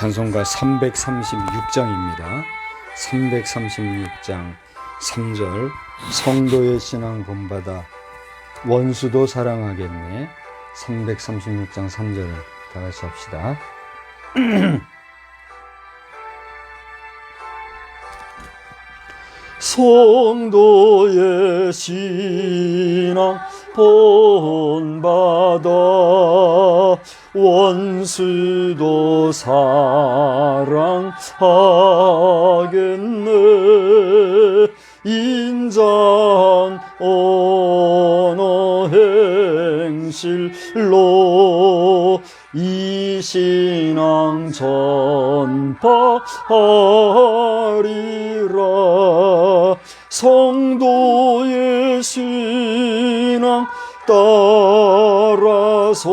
찬송가 336장입니다. 336장 3절 성도의 신앙 본받아 원수도 사랑하겠네. 336장 3절을 다 같이 합시다. 성도의 신앙 본받아 원수도 사랑하겠네. 인자한 언어 행실로 이 신앙 전파하리라. 성도의 신앙 따라서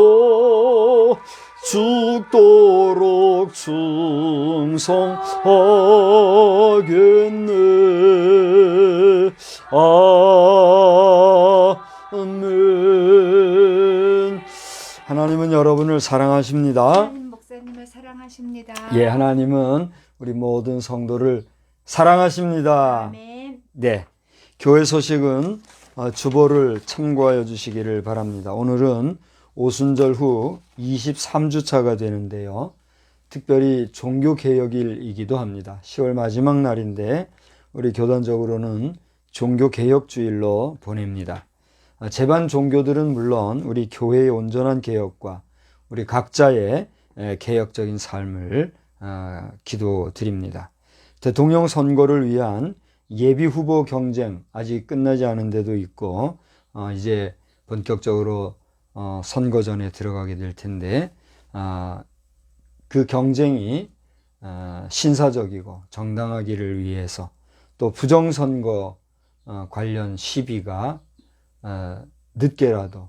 죽도록 충성하겠네. 아멘. 하나님은 여러분을 사랑하십니다. 하나님 목사님을 사랑하십니다. 예, 하나님은 우리 모든 성도를 사랑하십니다. 아멘. 네, 교회 소식은 주보를 참고하여 주시기를 바랍니다. 오늘은 오순절 후 23주차가 되는데요. 특별히 종교개혁일이기도 합니다. 10월 마지막 날인데 우리 교단적으로는 종교개혁주일로 보냅니다. 제반 종교들은 물론 우리 교회의 온전한 개혁과 우리 각자의 개혁적인 삶을 기도드립니다. 대통령 선거를 위한 예비 후보 경쟁 아직 끝나지 않은 데도 있고 이제 본격적으로 선거전에 들어가게 될 텐데 그 경쟁이 신사적이고 정당하기를 위해서 또 부정선거 관련 시비가 늦게라도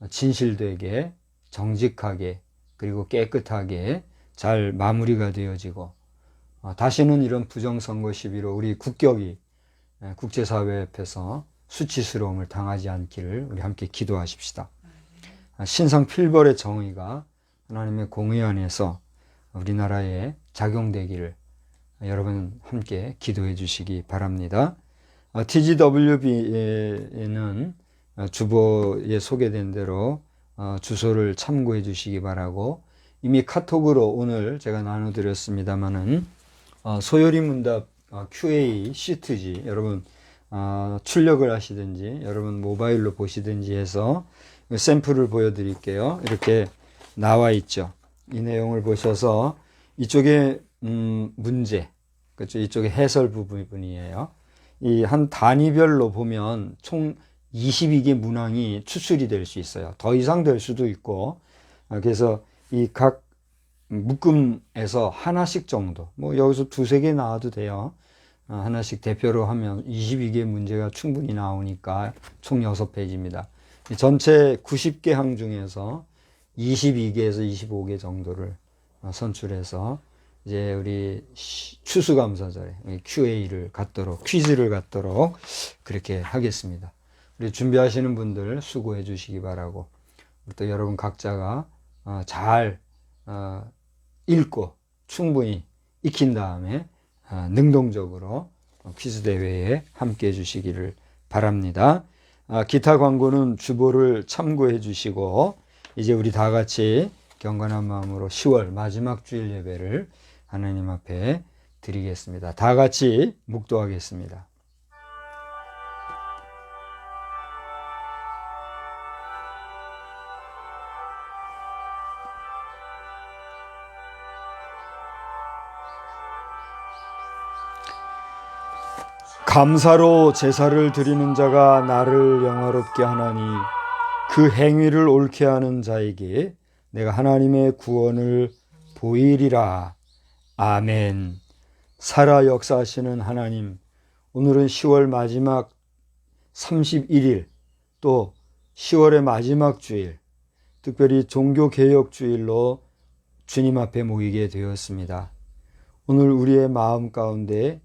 진실되게 정직하게 그리고 깨끗하게 잘 마무리가 되어지고 다시는 이런 부정선거 시비로 우리 국격이 국제사회 앞에서 수치스러움을 당하지 않기를 우리 함께 기도하십시다. 신상 필벌의 정의가 하나님의 공의 안에서 우리나라에 작용되기를 여러분 함께 기도해 주시기 바랍니다. TGWB에는 주보에 소개된 대로 주소를 참고해 주시기 바라고 이미 카톡으로 오늘 제가 나눠드렸습니다마는 소요리 문답 QA 시트지 여러분 출력을 하시든지 여러분 모바일로 보시든지 해서 샘플을 보여드릴게요. 이렇게 나와 있죠. 이 내용을 보셔서 이쪽에 문제, 그렇죠? 이쪽에 해설 부분이에요. 이 한 단위별로 보면 총 22개 문항이 추출이 될 수 있어요. 더 이상 될 수도 있고 그래서 이 각 묶음에서 하나씩 정도, 뭐 여기서 두세 개 나와도 돼요. 하나씩 대표로 하면 22개 문제가 충분히 나오니까 총 6페이지입니다. 전체 90개 항 중에서 22개에서 25개 정도를 선출해서 이제 우리 추수감사절에 QA를 갖도록 퀴즈를 갖도록 그렇게 하겠습니다. 우리 준비하시는 분들 수고해 주시기 바라고 또 여러분 각자가 잘 읽고 충분히 익힌 다음에 능동적으로 퀴즈 대회에 함께 해 주시기를 바랍니다. 기타 광고는 주보를 참고해 주시고 이제 우리 다 같이 경건한 마음으로 10월 마지막 주일 예배를 하나님 앞에 드리겠습니다. 다 같이 묵도하겠습니다. 감사로 제사를 드리는 자가 나를 영화롭게 하나니 그 행위를 옳게 하는 자에게 내가 하나님의 구원을 보이리라. 아멘. 살아 역사하시는 하나님, 오늘은 10월 마지막 31일 또 10월의 마지막 주일, 특별히 종교개혁주일로 주님 앞에 모이게 되었습니다. 오늘 우리의 마음 가운데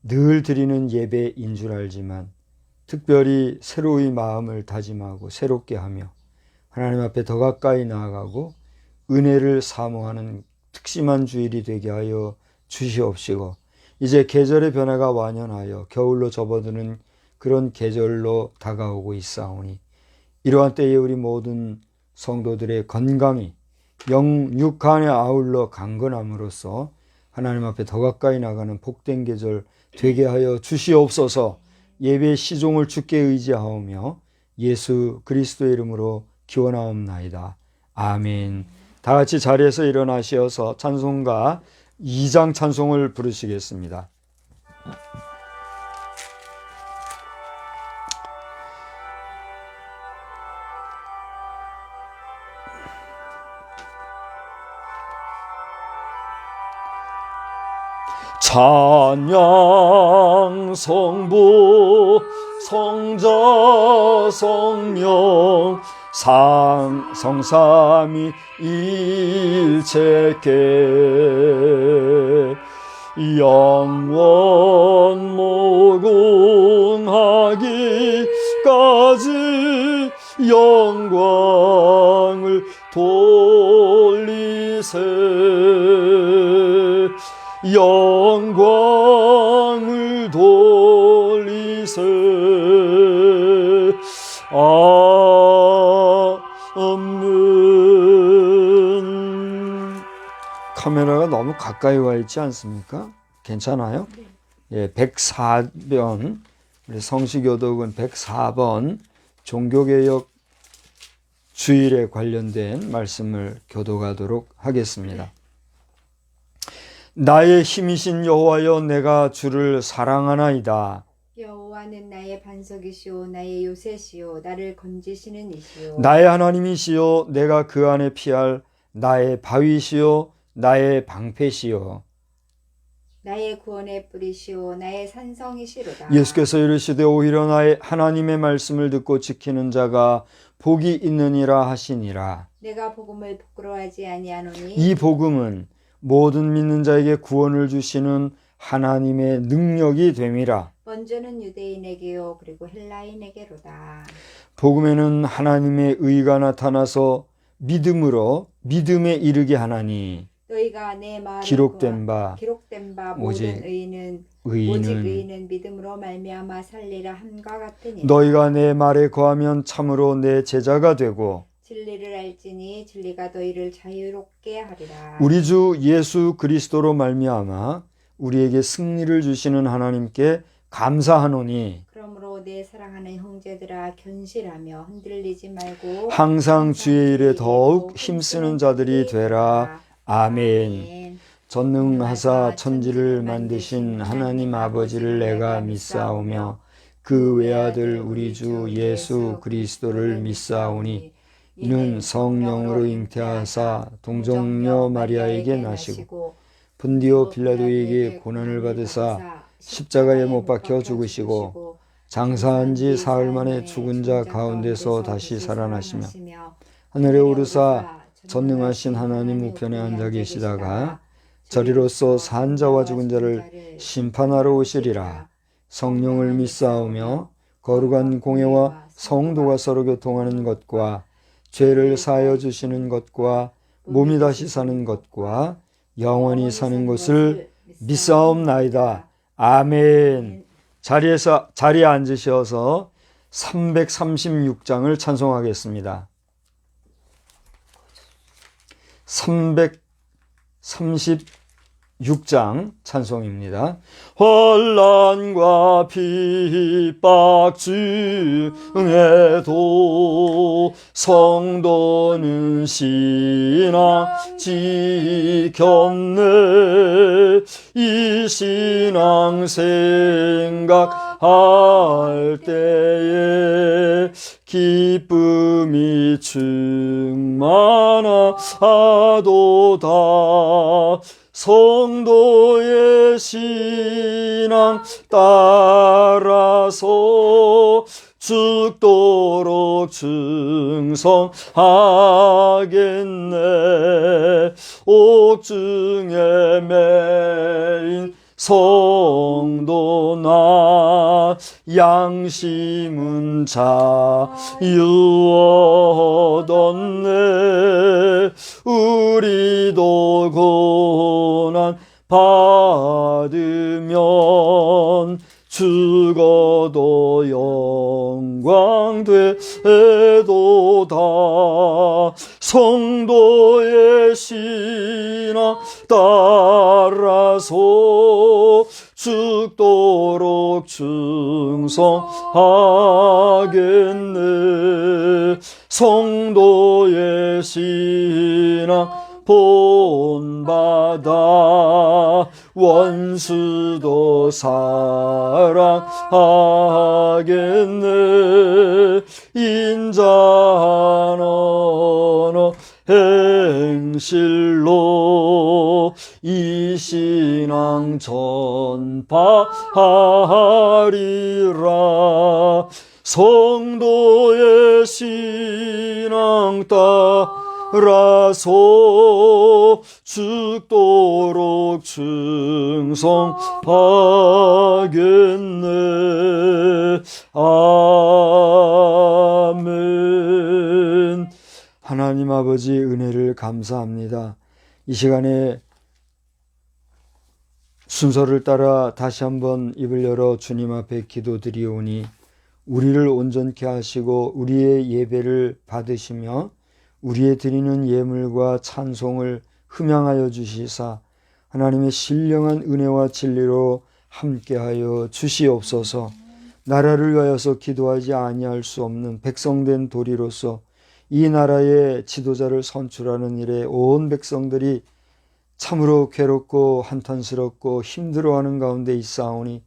늘 드리는 예배인 줄 알지만 특별히 새로이 마음을 다짐하고 새롭게 하며 하나님 앞에 더 가까이 나아가고 은혜를 사모하는 특심한 주일이 되게 하여 주시옵시고 이제 계절의 변화가 완연하여 겨울로 접어드는 그런 계절로 다가오고 있사오니 이러한 때에 우리 모든 성도들의 건강이 영육간에 아울러 강건함으로써 하나님 앞에 더 가까이 나가는 복된 계절 되게 하여 주시옵소서. 예배 시종을 주께 의지하오며 예수 그리스도의 이름으로 기원하옵나이다. 아멘. 다 같이 자리에서 일어나시어서 찬송가 2장 찬송을 부르시겠습니다. 찬양 성부 성자 성령 성삼위 일체께 영원 모공하기까지 영광을 돌리세 영광을 돌리세 아멘. 카메라가 너무 가까이 와 있지 않습니까? 괜찮아요? 예, 104번 우리 성시교독은 104번 종교개혁 주일에 관련된 말씀을 교독하도록 하겠습니다. 나의 힘이신 여호와여 내가 주를 사랑하나이다. 여호와는 나의 반석이시오 나의 요새시오 나를 건지시는 이시오 나의 하나님이시여 내가 그 안에 피할 나의 바위시여 나의 방패시여 나의 구원의 뿌리시오 나의 산성이시로다. 예수께서 이르시되 오히려 나의 하나님의 말씀을 듣고 지키는 자가 복이 있느니라 하시니라. 내가 복음을 부끄러워하지 아니하노니 이 복음은 모든 믿는 자에게 구원을 주시는 하나님의 능력이 됨이라. 먼저는 유대인에게요 그리고 헬라인에게로다. 복음에는 하나님의 의가 나타나서 믿음으로 믿음에 이르게 하나니 너희가 내 말에 기록된 바 모든 오직 의인은 믿음으로 말미암아 살리라 함과 같으니 너희가 내 말에 거하면 참으로 내 제자가 되고 진리를 알지니 진리가 너희를 자유롭게 하리라. 우리 주 예수 그리스도로 말미암아 우리에게 승리를 주시는 하나님께 감사하노니 그러므로 내 사랑하는 형제들아 견실하며 흔들리지 말고 항상 주의 일에 더욱 힘쓰는 자들이 되라. 아멘. 전능하사 천지를 만드신 하나님 아버지를 내가 믿사오며 그 외아들 우리 주 예수 그리스도를 믿사오니 이는 성령으로 잉태하사 동정녀 마리아에게 나시고 본디오 빌라도에게 고난을 받으사 십자가에 못 박혀 죽으시고 장사한 지 사흘 만에 죽은 자 가운데서 다시 살아나시며 하늘에 오르사 전능하신 하나님 우편에 앉아 계시다가 저리로서 산 자와 죽은 자를 심판하러 오시리라. 성령을 믿사오며 거룩한 공예와 성도가 서로 교통하는 것과 죄를 사하여 주시는 것과 몸이 다시 사는 것과 영원히 사는 것을 믿사옵나이다. 아멘. 자리에 앉으셔서 336장을 찬송하겠습니다. 336장 찬송입니다. 환난과 핍박 중에도 성도는 신앙 지켰네. 이 신앙 생각할 때에 기쁨이 충만하도다. 성도의 신앙 따라서 죽도록 충성하겠네. 옥중에 매인 성도 나 양심은 자유 얻었네. 우리도 고난 받으면 죽어도 영광 되도다. 성도의 신앙 따라서 죽도록 충성하겠네. 성도의 신앙 본받아 원수도 사랑하겠네. 인자한 언어 행실로 이 신앙 전파하리라. 성도의 신앙 따라서 죽도록 충성하겠네. 아멘. 하나님 아버지 은혜를 감사합니다. 이 시간에 순서를 따라 다시 한번 입을 열어 주님 앞에 기도드리오니 우리를 온전케 하시고 우리의 예배를 받으시며 우리의 드리는 예물과 찬송을 흠양하여 주시사 하나님의 신령한 은혜와 진리로 함께하여 주시옵소서. 나라를 위하여서 기도하지 아니할 수 없는 백성된 도리로서 이 나라의 지도자를 선출하는 일에 온 백성들이 참으로 괴롭고 한탄스럽고 힘들어하는 가운데 있사오니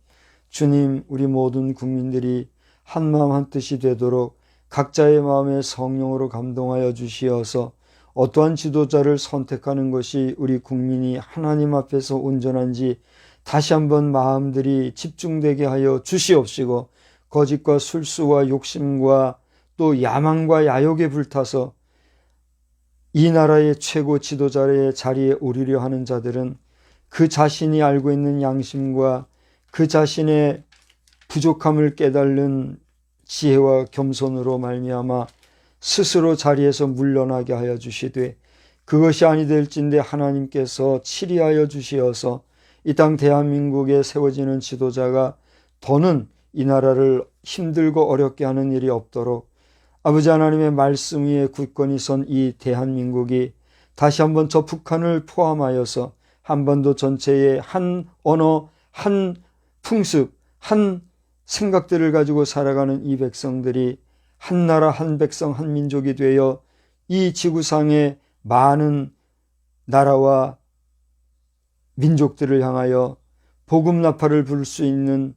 주님, 우리 모든 국민들이 한마음 한뜻이 되도록 각자의 마음에 성령으로 감동하여 주시어서 어떠한 지도자를 선택하는 것이 우리 국민이 하나님 앞에서 온전한지 다시 한번 마음들이 집중되게 하여 주시옵시고 거짓과 술수와 욕심과 또 야망과 야욕에 불타서 이 나라의 최고 지도자의 자리에 오르려 하는 자들은 그 자신이 알고 있는 양심과 그 자신의 부족함을 깨달는 지혜와 겸손으로 말미암아 스스로 자리에서 물러나게 하여 주시되 그것이 아니 될진대 하나님께서 치리하여 주시어서 이 땅 대한민국에 세워지는 지도자가 더는 이 나라를 힘들고 어렵게 하는 일이 없도록 아버지 하나님의 말씀 위에 굳건히 선 이 대한민국이 다시 한번 저 북한을 포함하여서 한반도 전체의 한 언어, 한 풍습, 한 생각들을 가지고 살아가는 이 백성들이 한 나라, 한 백성, 한 민족이 되어 이 지구상의 많은 나라와 민족들을 향하여 복음 나팔을 불 수 있는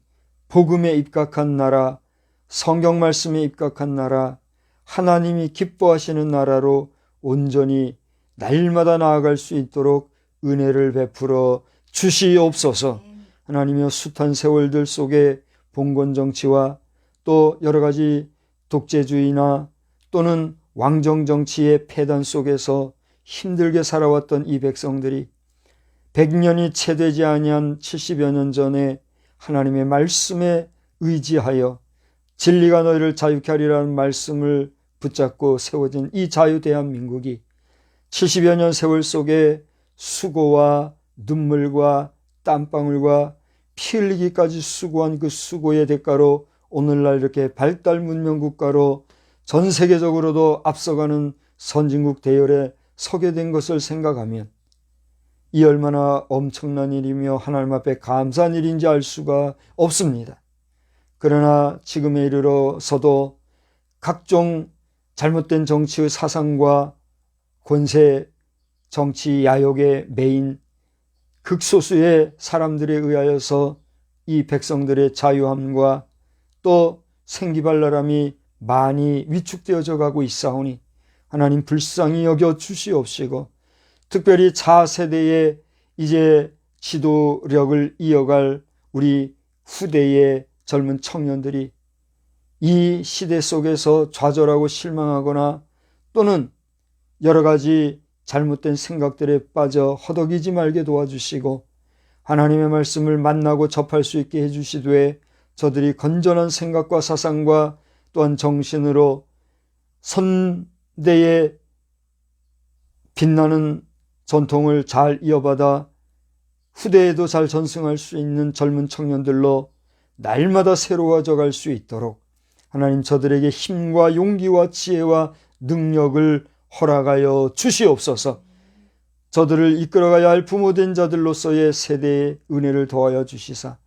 복음에 입각한 나라, 성경 말씀에 입각한 나라, 하나님이 기뻐하시는 나라로 온전히 날마다 나아갈 수 있도록 은혜를 베풀어 주시옵소서. 하나님이여 숱한 세월들 속에 봉건 정치와 또 여러 가지 독재주의나 또는 왕정 정치의 폐단 속에서 힘들게 살아왔던 이 백성들이 100년이 채 되지 아니한 70여 년 전에 하나님의 말씀에 의지하여 진리가 너희를 자유케 하리라는 말씀을 붙잡고 세워진 이 자유 대한민국이 70여 년 세월 속에 수고와 눈물과 땀방울과 피 흘리기까지 수고한 그 수고의 대가로 오늘날 이렇게 발달 문명 국가로 전 세계적으로도 앞서가는 선진국 대열에 서게 된 것을 생각하면 이 얼마나 엄청난 일이며 하나님 앞에 감사한 일인지 알 수가 없습니다. 그러나 지금에 이르러서도 각종 잘못된 정치의 사상과 권세, 정치 야욕의 메인 극소수의 사람들에 의하여서 이 백성들의 자유함과 또 생기발랄함이 많이 위축되어져 가고 있사오니 하나님 불쌍히 여겨 주시옵시고 특별히 차세대의 이제 지도력을 이어갈 우리 후대의 젊은 청년들이 이 시대 속에서 좌절하고 실망하거나 또는 여러 가지 잘못된 생각들에 빠져 허덕이지 말게 도와주시고 하나님의 말씀을 만나고 접할 수 있게 해주시되 저들이 건전한 생각과 사상과 또한 정신으로 선대의 빛나는 전통을 잘 이어받아 후대에도 잘 전승할 수 있는 젊은 청년들로 날마다 새로워져 갈 수 있도록 하나님 저들에게 힘과 용기와 지혜와 능력을 허락하여 주시옵소서. 저들을 이끌어가야 할 부모된 자들로서의 세대의 은혜를 더하여 주시사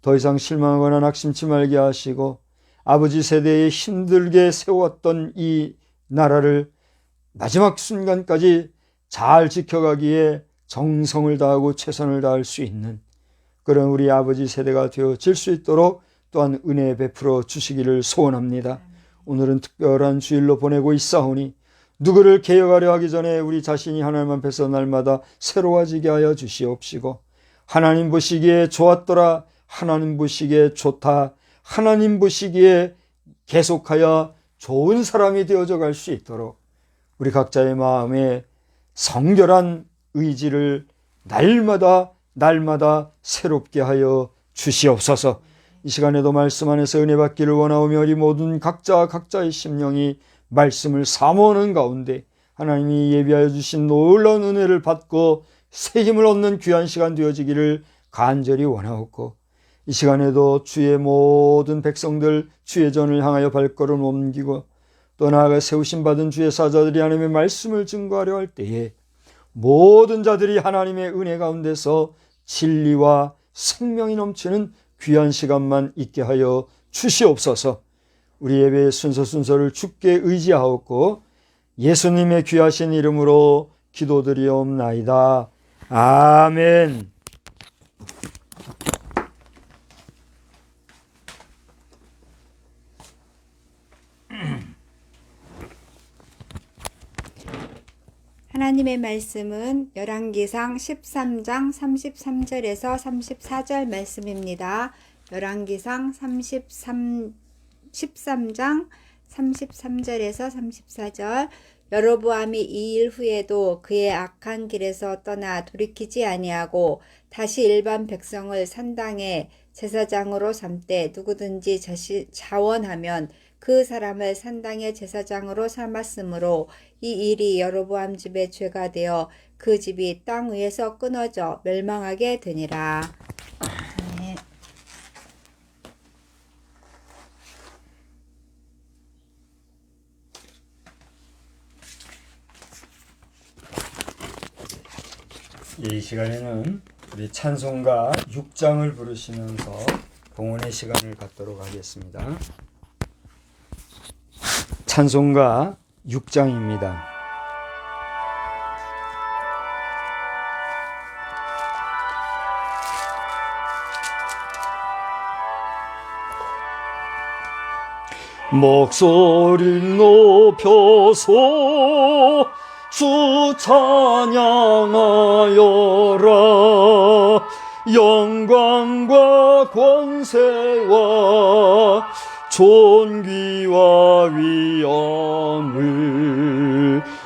더 이상 실망하거나 낙심치 말게 하시고 아버지 세대에 힘들게 세웠던 이 나라를 마지막 순간까지 잘 지켜가기에 정성을 다하고 최선을 다할 수 있는 그런 우리 아버지 세대가 되어질 수 있도록 또한 은혜 베풀어 주시기를 소원합니다. 오늘은 특별한 주일로 보내고 있사오니 누구를 개혁하려 하기 전에 우리 자신이 하나님 앞에서 날마다 새로워지게 하여 주시옵시고 하나님 보시기에 좋았더라, 하나님 보시기에 좋다, 하나님 보시기에 계속하여 좋은 사람이 되어져 갈 수 있도록 우리 각자의 마음에 성결한 의지를 날마다 새롭게 하여 주시옵소서. 이 시간에도 말씀 안에서 은혜 받기를 원하오며 우리 모든 각자의 심령이 말씀을 사모하는 가운데 하나님이 예비하여 주신 놀라운 은혜를 받고 새 힘을 얻는 귀한 시간 되어지기를 간절히 원하옵고 이 시간에도 주의 모든 백성들 주의 전을 향하여 발걸음 옮기고 또 나아가 세우심 받은 주의 사자들이 하나님의 말씀을 증거하려 할 때에 모든 자들이 하나님의 은혜 가운데서 진리와 생명이 넘치는 귀한 시간만 있게 하여 주시옵소서. 우리 예배의 순서를 주께 의지하옵고 예수님의 귀하신 이름으로 기도드리옵나이다. 아멘. 하나님의 말씀은 열왕기상 13장 33절에서 34절 말씀입니다. 열왕기상 13장 33절에서 34절. 여로보암이 이 일 후에도 그의 악한 길에서 떠나 돌이키지 아니하고 다시 일반 백성을 산당의 제사장으로 삼되 누구든지 자원하면 그 사람을 산당의 제사장으로 삼았으므로 이 일이 여로보암 집의 죄가 되어 그 집이 땅 위에서 끊어져 멸망하게 되니라. 네. 이 시간에는 우리 찬송가 6장을 부르시면서 봉헌의 시간을 갖도록 하겠습니다. 찬송가 6장입니다. 목소리를 높여서 주 찬양하여라. 영광과 권세와 존귀와 위엄을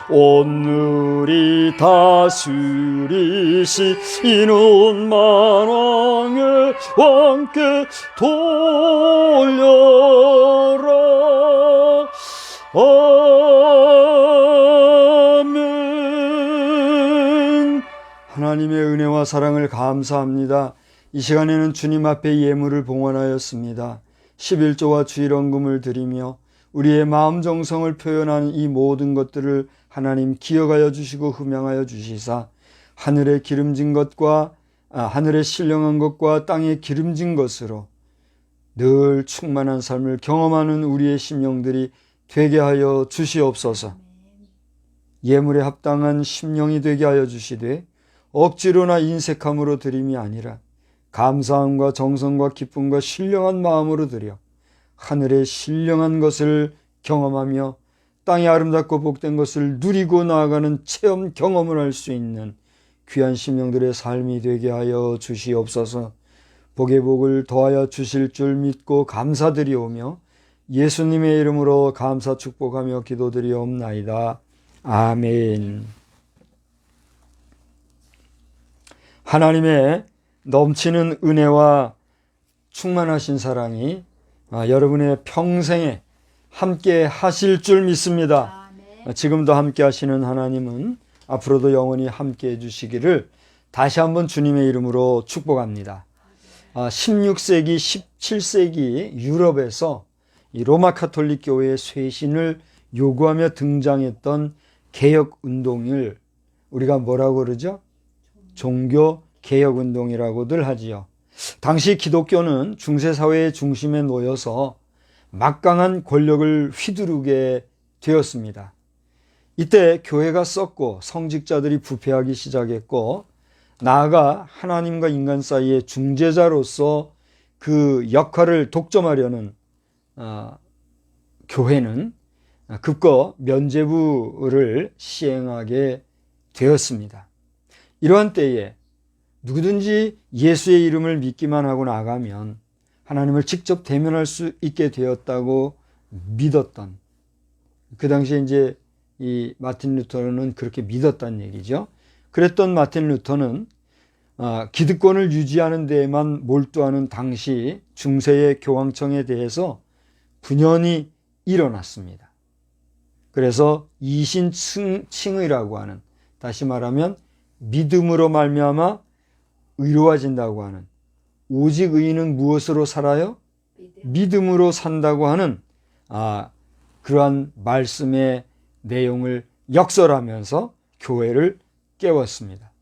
온누리 다스리시는 만왕의 왕께 돌려라. 아멘. 하나님의 은혜와 사랑을 감사합니다. 이 시간에는 주님 앞에 예물을 봉헌하였습니다. 11조와 주일헌금을 드리며 우리의 마음 정성을 표현하는 이 모든 것들을 하나님 기억하여 주시고 흠양하여 주시사 하늘에 기름진 것과 하늘에 신령한 것과 땅에 기름진 것으로 늘 충만한 삶을 경험하는 우리의 심령들이 되게 하여 주시옵소서. 예물에 합당한 심령이 되게 하여 주시되 억지로나 인색함으로 드림이 아니라 감사함과 정성과 기쁨과 신령한 마음으로 드려 하늘의 신령한 것을 경험하며 땅이 아름답고 복된 것을 누리고 나아가는 체험 경험을 할 수 있는 귀한 심령들의 삶이 되게 하여 주시옵소서. 복의 복을 더하여 주실 줄 믿고 감사드리오며 예수님의 이름으로 감사 축복하며 기도드리옵나이다. 아멘. 하나님의 넘치는 은혜와 충만하신 사랑이 여러분의 평생에 함께 하실 줄 믿습니다. 지금도 함께 하시는 하나님은 앞으로도 영원히 함께 해주시기를 다시 한번 주님의 이름으로 축복합니다. 16세기, 17세기 유럽에서 이 로마 가톨릭 교회의 쇄신을 요구하며 등장했던 개혁 운동을 우리가 뭐라고 그러죠? 종교 개혁 운동이라고들 하지요. 당시 기독교는 중세사회의 중심에 놓여서 막강한 권력을 휘두르게 되었습니다. 이때 교회가 썩고 성직자들이 부패하기 시작했고, 나아가 하나님과 인간 사이의 중재자로서 그 역할을 독점하려는 교회는 급거 면죄부를 시행하게 되었습니다. 이러한 때에 누구든지 예수의 이름을 믿기만 하고 나가면 하나님을 직접 대면할 수 있게 되었다고 믿었던, 그 당시에 이제 이 마틴 루터는 그렇게 믿었다는 얘기죠. 그랬던 마틴 루터는 기득권을 유지하는 데에만 몰두하는 당시 중세의 교황청에 대해서 분연히 일어났습니다. 그래서 이신칭의라고 하는, 다시 말하면 믿음으로 말미암아 의로워진다고 하는, 오직 의인은 무엇으로 살아요? 믿음으로 산다고 하는 그러한 말씀의 내용을 역설하면서 교회를 깨웠습니다.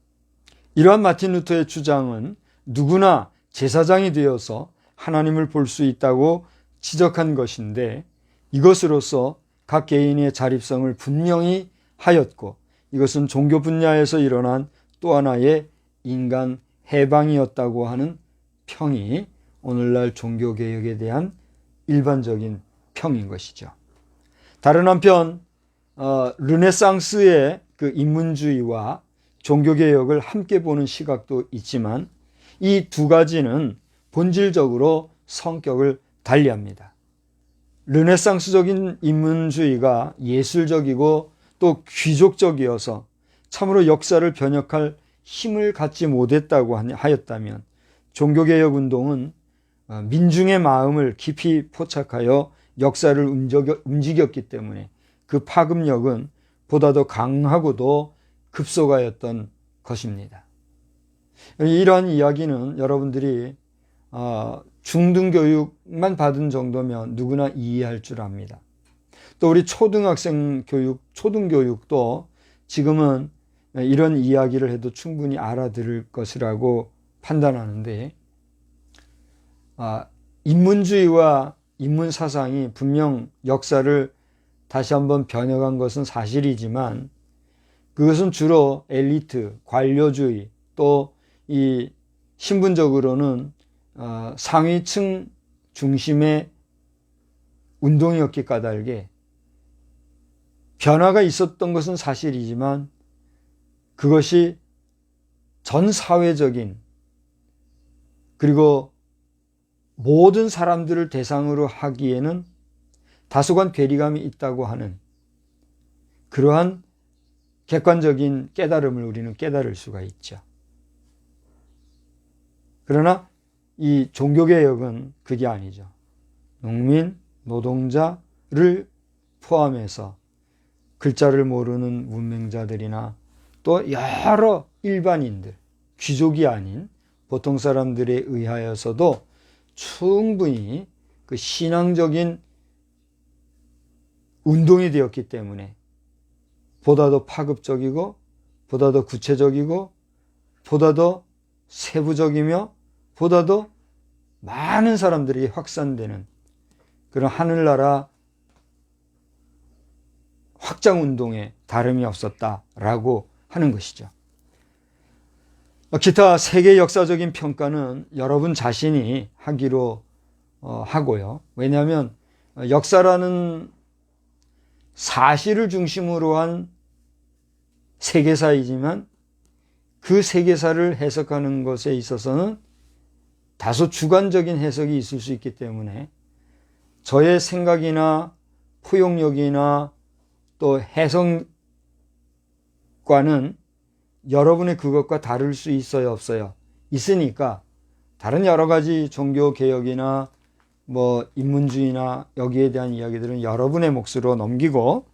이러한 마틴 루터의 주장은 누구나 제사장이 되어서 하나님을 볼 수 있다고 지적한 것인데, 이것으로서 각 개인의 자립성을 분명히 하였고, 이것은 종교 분야에서 일어난 또 하나의 인간 해방이었다고 하는 평이 오늘날 종교개혁에 대한 일반적인 평인 것이죠. 다른 한편 르네상스의 그 인문주의와 종교개혁을 함께 보는 시각도 있지만, 이 두 가지는 본질적으로 성격을 달리합니다. 르네상스적인 인문주의가 예술적이고 또 귀족적이어서 참으로 역사를 변혁할 힘을 갖지 못했다고 하였다면, 종교개혁 운동은 민중의 마음을 깊이 포착하여 역사를 움직였기 때문에 그 파급력은 보다 더 강하고도 급속하였던 것입니다. 이러한 이야기는 여러분들이 중등교육만 받은 정도면 누구나 이해할 줄 압니다. 또 우리 초등학생 교육, 초등교육도 지금은 이런 이야기를 해도 충분히 알아들을 것이라고 판단하는데, 인문주의와 인문사상이 분명 역사를 다시 한번 변혁한 것은 사실이지만, 그것은 주로 엘리트, 관료주의, 또 이 신분적으로는 상위층 중심의 운동이었기 까닭에 변화가 있었던 것은 사실이지만, 그것이 전 사회적인, 그리고 모든 사람들을 대상으로 하기에는 다소간 괴리감이 있다고 하는 그러한 객관적인 깨달음을 우리는 깨달을 수가 있죠. 그러나 이 종교개혁은 그게 아니죠. 농민, 노동자를 포함해서 글자를 모르는 문맹자들이나 또 여러 일반인들, 귀족이 아닌 보통 사람들에 의하여서도 충분히 그 신앙적인 운동이 되었기 때문에 보다 더 파급적이고, 보다 더 구체적이고, 보다 더 세부적이며, 보다 더 많은 사람들이 확산되는 그런 하늘나라 확장운동에 다름이 없었다라고 하는 것이죠. 기타 세계 역사적인 평가는 여러분 자신이 하기로 하고요. 왜냐하면 역사라는 사실을 중심으로 한 세계사이지만, 그 세계사를 해석하는 것에 있어서는 다소 주관적인 해석이 있을 수 있기 때문에 저의 생각이나 포용력이나 또 해석과는 여러분의 그것과 다를 수 있어요, 없어요? 있으니까 다른 여러 가지 종교 개혁이나 뭐 인문주의나 여기에 대한 이야기들은 여러분의 몫으로 넘기고,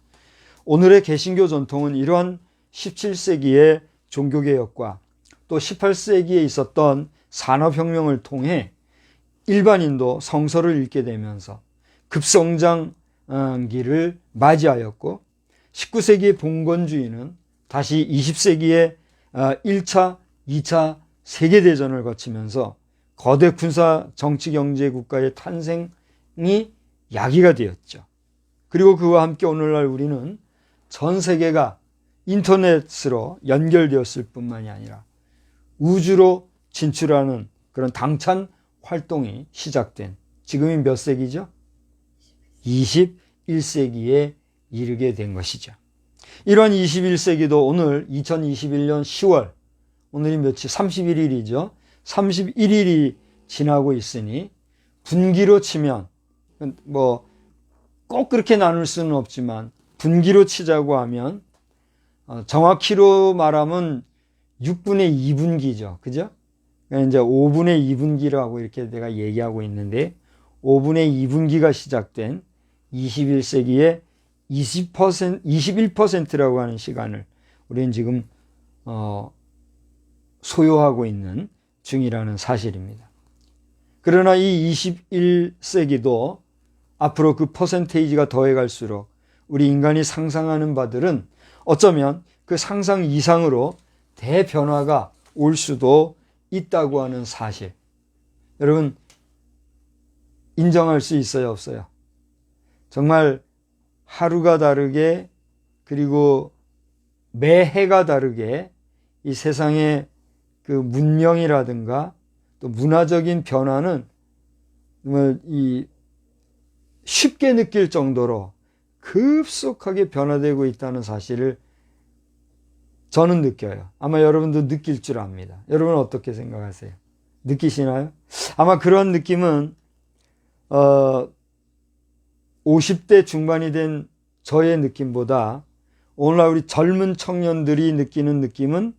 오늘의 개신교 전통은 이러한 17세기의 종교개혁과 또 18세기에 있었던 산업혁명을 통해 일반인도 성서를 읽게 되면서 급성장기를 맞이하였고, 19세기의 봉건주의는 다시 20세기에 1차, 2차 세계대전을 거치면서 거대 군사 정치 경제 국가의 탄생이 야기가 되었죠. 그리고 그와 함께 오늘날 우리는 전 세계가 인터넷으로 연결되었을 뿐만이 아니라 우주로 진출하는 그런 당찬 활동이 시작된, 지금이 몇 세기죠? 21세기에 이르게 된 것이죠. 이런 21세기도 오늘 2021년 10월, 오늘이 며칠? 31일이죠. 31일이 지나고 있으니 분기로 치면 뭐 꼭 그렇게 나눌 수는 없지만 분기로 치자고 하면 정확히로 말하면 6분의 2분기죠. 그죠? 그러니까 이제 5분의 2분기라고 이렇게 내가 얘기하고 있는데, 5분의 2분기가 시작된 21세기의 21%라고 하는 시간을 우리는 지금 소요하고 있는 중이라는 사실입니다. 그러나 이 21세기도 앞으로 그 퍼센테이지가 더해갈수록 우리 인간이 상상하는 바들은 어쩌면 그 상상 이상으로 대변화가 올 수도 있다고 하는 사실, 여러분 인정할 수 있어요, 없어요? 정말 하루가 다르게, 그리고 매해가 다르게 이 세상의 그 문명이라든가 또 문화적인 변화는 정말 쉽게 느낄 정도로 급속하게 변화되고 있다는 사실을 저는 느껴요. 아마 여러분도 느낄 줄 압니다. 여러분은 어떻게 생각하세요? 느끼시나요? 아마 그런 느낌은 50대 중반이 된 저의 느낌보다 오늘날 우리 젊은 청년들이 느끼는 느낌은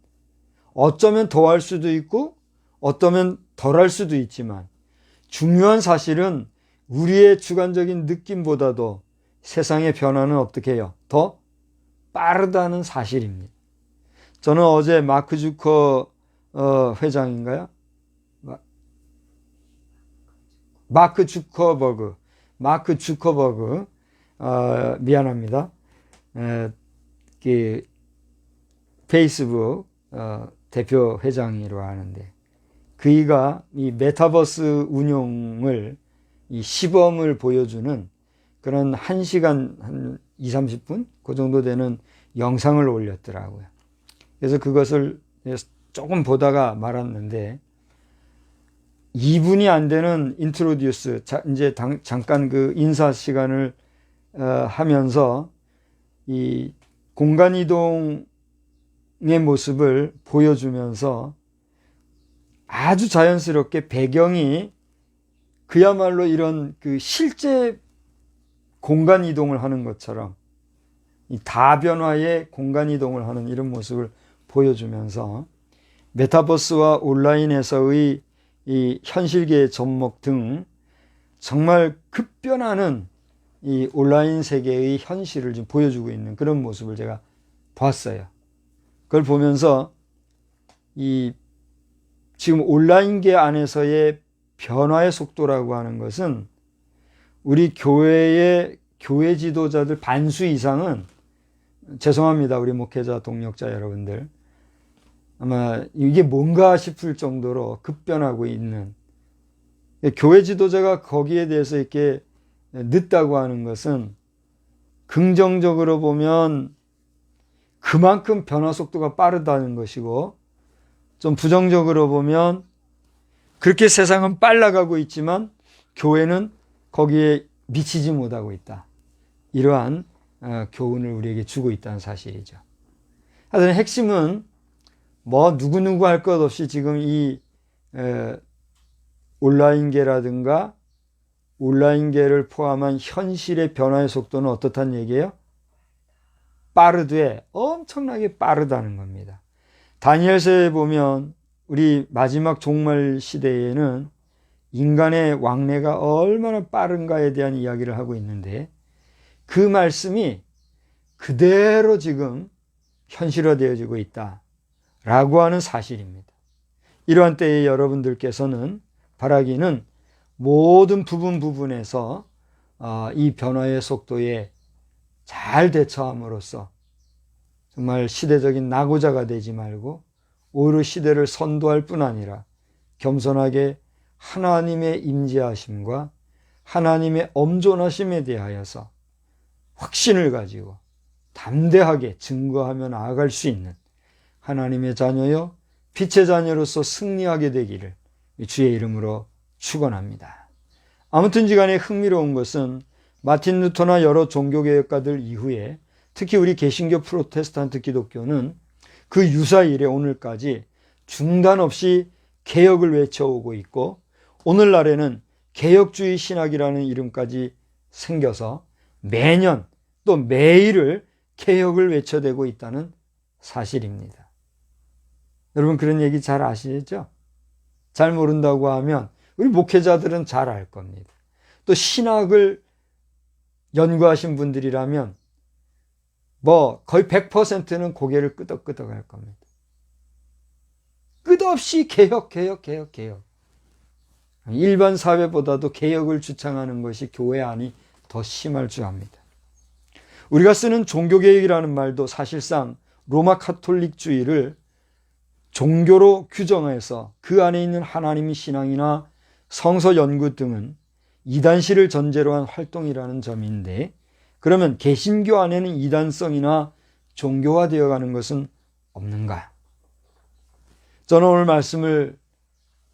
어쩌면 더할 수도 있고 어쩌면 덜할 수도 있지만, 중요한 사실은 우리의 주관적인 느낌보다도 세상의 변화는 어떻게 해요? 더 빠르다는 사실입니다. 저는 어제 마크 주커 회장인가요? 마크 주커버그, 미안합니다. 그 페이스북 대표 회장이라고 하는데, 그이가 이 메타버스 운용을, 이 시범을 보여주는 그런 1시간 한 20-30분 그 정도 되는 영상을 올렸더라고요. 그래서 그것을 조금 보다가 말았는데, 2분이 안 되는 인트로듀스, 이제 잠깐 그 인사 시간을 하면서 이 공간 이동의 모습을 보여주면서 아주 자연스럽게 배경이 그야말로 이런 그 실제 공간 이동을 하는 것처럼 이 다변화의 공간 이동을 하는 이런 모습을 보여주면서 메타버스와 온라인에서의 이 현실계의 접목 등 정말 급변하는 이 온라인 세계의 현실을 좀 보여주고 있는 그런 모습을 제가 봤어요. 그걸 보면서 이 지금 온라인계 안에서의 변화의 속도라고 하는 것은 우리 교회의 교회 지도자들 반수 이상은, 죄송합니다, 우리 목회자 동력자 여러분들, 아마 이게 뭔가 싶을 정도로 급변하고 있는, 교회 지도자가 거기에 대해서 이렇게 늦다고 하는 것은 긍정적으로 보면 그만큼 변화 속도가 빠르다는 것이고, 좀 부정적으로 보면 그렇게 세상은 빨라가고 있지만 교회는 거기에 미치지 못하고 있다, 이러한 교훈을 우리에게 주고 있다는 사실이죠. 하여튼 핵심은 뭐 누구누구 할 것 없이 지금 이 온라인계라든가 온라인계를 포함한 현실의 변화의 속도는 어떻다는 얘기예요? 빠르되 엄청나게 빠르다는 겁니다. 다니엘서에 보면 우리 마지막 종말 시대에는 인간의 왕래가 얼마나 빠른가에 대한 이야기를 하고 있는데 그 말씀이 그대로 지금 현실화되어지고 있다라고 하는 사실입니다. 이러한 때에 여러분들께서는 바라기는 모든 부분에서 이 변화의 속도에 잘 대처함으로써 정말 시대적인 낙오자가 되지 말고 오히려 시대를 선도할 뿐 아니라 겸손하게 하나님의 임재하심과 하나님의 엄존하심에 대하여서 확신을 가지고 담대하게 증거하며 나아갈 수 있는 하나님의 자녀여 빛의 자녀로서 승리하게 되기를 주의 이름으로 축원합니다. 아무튼지간에 흥미로운 것은 마틴 루터나 여러 종교개혁가들 이후에 특히 우리 개신교 프로테스탄트 기독교는 그 유사 이래 오늘까지 중단 없이 개혁을 외쳐오고 있고 오늘날에는 개혁주의 신학이라는 이름까지 생겨서 매년 또 매일을 개혁을 외쳐대고 있다는 사실입니다. 여러분 그런 얘기 잘 아시죠? 잘 모른다고 하면 우리 목회자들은 잘 알 겁니다. 또 신학을 연구하신 분들이라면 거의 100%는 고개를 끄덕끄덕 할 겁니다. 끝없이 개혁. 일반 사회보다도 개혁을 주창하는 것이 교회 안이 더 심할 줄 압니다. 우리가 쓰는 종교개혁이라는 말도 사실상 로마 카톨릭주의를 종교로 규정해서 그 안에 있는 하나님의 신앙이나 성서 연구 등은 이단시를 전제로 한 활동이라는 점인데 그러면 개신교 안에는 이단성이나 종교화되어 가는 것은 없는가? 저는 오늘 말씀을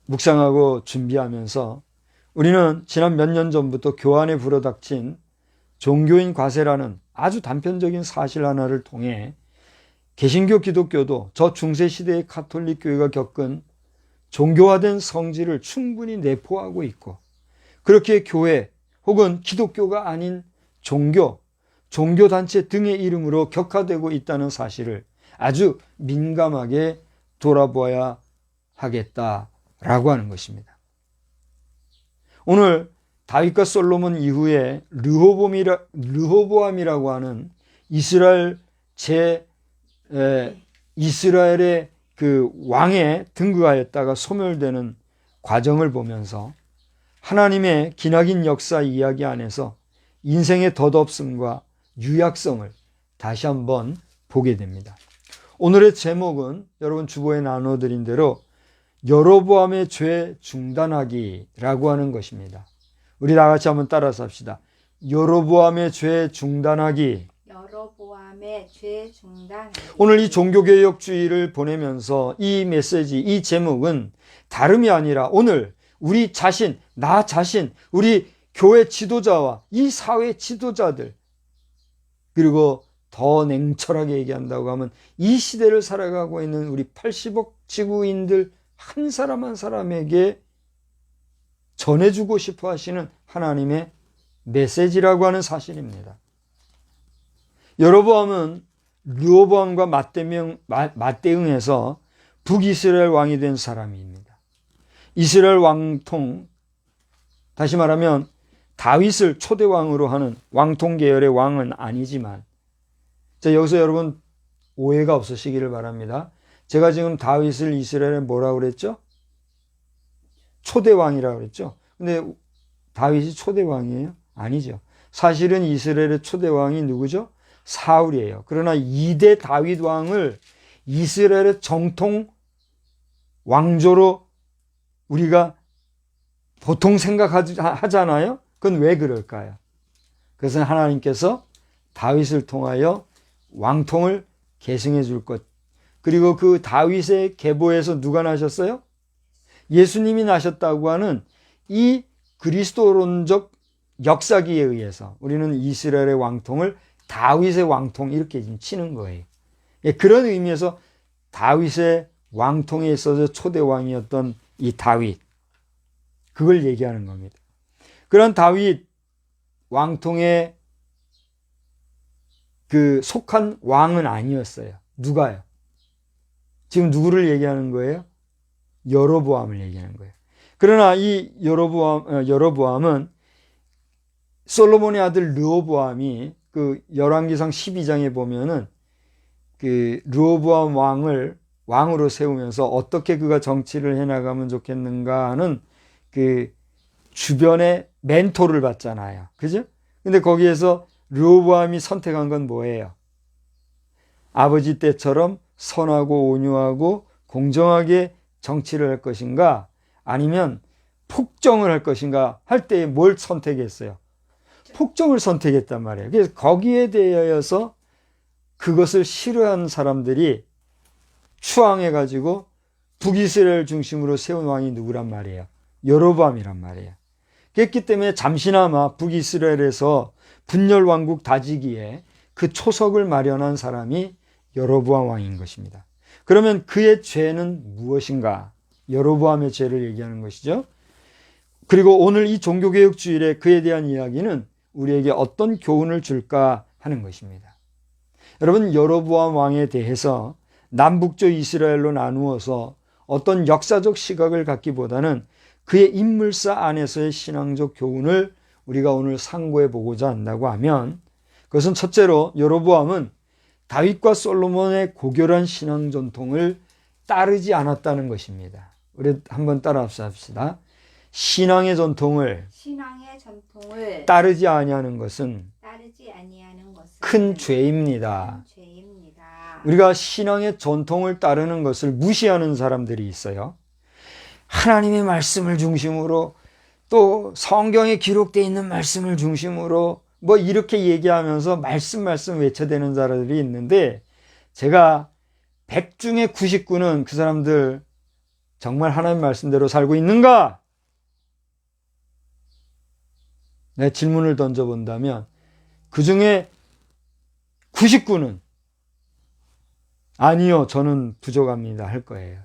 묵상하고 준비하면서 우리는 지난 몇 년 전부터 교안에 불어닥친 종교인 과세라는 아주 단편적인 사실 하나를 통해 개신교 기독교도 저 중세시대의 카톨릭 교회가 겪은 종교화된 성질을 충분히 내포하고 있고 그렇게 교회 혹은 기독교가 아닌 종교단체 등의 이름으로 격화되고 있다는 사실을 아주 민감하게 돌아보아야 하겠다라고 하는 것입니다. 오늘 다윗과 솔로몬 이후에 르호보암이라고 하는 이스라엘의 그 왕에 등극하였다가 소멸되는 과정을 보면서 하나님의 기나긴 역사 이야기 안에서 인생의 덧없음과 유약성을 다시 한번 보게 됩니다. 오늘의 제목은 여러분 주보에 나눠드린 대로 여로보암의 죄 중단하기라고 하는 것입니다. 우리 다 같이 한번 따라서 합시다. 여로보암의 죄 중단하기. 여로보암의 죄 중단하기. 오늘 이 종교개혁주의를 보내면서 이 메시지, 이 제목은 다름이 아니라 오늘 우리 자신, 나 자신, 우리 교회 지도자와 이 사회 지도자들 그리고 더 냉철하게 얘기한다고 하면 이 시대를 살아가고 있는 우리 80억 지구인들 한 사람 한 사람에게 전해주고 싶어 하시는 하나님의 메시지라고 하는 사실입니다. 여로보암은 르호보암과 맞대응해서 북이스라엘 왕이 된 사람입니다. 이스라엘 왕통, 다시 말하면 다윗을 초대왕으로 하는 왕통 계열의 왕은 아니지만 자, 여기서 여러분 오해가 없으시기를 바랍니다. 제가 지금 다윗을 이스라엘에 뭐라고 그랬죠? 초대왕이라고 그랬죠? 근데 다윗이 초대왕이에요? 아니죠. 사실은 이스라엘의 초대왕이 누구죠? 사울이에요. 그러나 2대 다윗 왕을 이스라엘의 정통 왕조로 우리가 보통 생각하잖아요. 그건 왜 그럴까요? 그것은 하나님께서 다윗을 통하여 왕통을 계승해 줄 것. 그리고 그 다윗의 계보에서 누가 나셨어요? 예수님이 나셨다고 하는 이 그리스도론적 역사기에 의해서 우리는 이스라엘의 왕통을 다윗의 왕통 이렇게 지금 치는 거예요. 그런 의미에서 다윗의 왕통에 있어서 초대왕이었던 이 다윗, 그걸 얘기하는 겁니다. 그런 다윗 왕통에 그 속한 왕은 아니었어요. 누가요? 지금 누구를 얘기하는 거예요? 여로보암을 얘기하는 거예요. 그러나 이 여로보암은 솔로몬의 아들 르호보암이 그 열왕기상 12장에 보면은 그 르호보암 왕을 왕으로 세우면서 어떻게 그가 정치를 해나가면 좋겠는가 하는 그 주변에 멘토를 받잖아요. 그죠? 근데 거기에서 르호보암이 선택한 건 뭐예요? 아버지 때처럼 선하고 온유하고 공정하게 정치를 할 것인가? 아니면 폭정을 할 것인가? 할 때 뭘 선택했어요? 폭정을 선택했단 말이에요. 그래서 거기에 대하여서 그것을 싫어하는 사람들이 추앙해가지고 북이스라엘 중심으로 세운 왕이 누구란 말이에요? 여로보암이란 말이에요. 그렇기 때문에 잠시나마 북이스라엘에서 분열 왕국 다지기에 그 초석을 마련한 사람이 여로보암 왕인 것입니다. 그러면 그의 죄는 무엇인가? 여로보암의 죄를 얘기하는 것이죠. 그리고 오늘 이 종교개혁 주일에 그에 대한 이야기는 우리에게 어떤 교훈을 줄까 하는 것입니다. 여러분, 여로보암 왕에 대해서 남북쪽 이스라엘로 나누어서 어떤 역사적 시각을 갖기보다는 그의 인물사 안에서의 신앙적 교훈을 우리가 오늘 상고해 보고자 한다고 하면, 그것은 첫째로 여로보암은 다윗과 솔로몬의 고결한 신앙 전통을 따르지 않았다는 것입니다. 우리 한번 따라 합시다. 신앙의 전통을 따르지 아니하는 것은 큰 죄입니다. 우리가 신앙의 전통을 따르는 것을 무시하는 사람들이 있어요. 하나님의 말씀을 중심으로, 또 성경에 기록되어 있는 말씀을 중심으로 뭐 이렇게 얘기하면서 말씀 외쳐대는 사람들이 있는데, 제가 100 중에 99는 그 사람들 정말 하나님 말씀대로 살고 있는가? 내 질문을 던져본다면 그 중에 99는 아니요, 저는 부족합니다 할 거예요.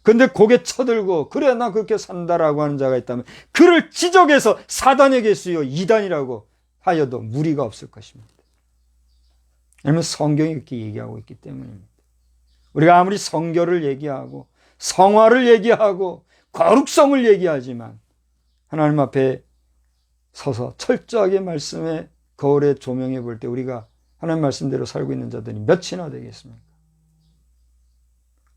근데 고개 쳐들고 그래 나 그렇게 산다라고 하는 자가 있다면 그를 지적해서 사단의 개수요 이단이라고 하여도 무리가 없을 것입니다. 왜냐하면 성경이 이렇게 얘기하고 있기 때문입니다. 우리가 아무리 성결을 얘기하고 성화를 얘기하고 거룩성을 얘기하지만 하나님 앞에 서서 철저하게 말씀의 거울에 조명해 볼 때 우리가 하나님 말씀대로 살고 있는 자들이 몇이나 되겠습니까?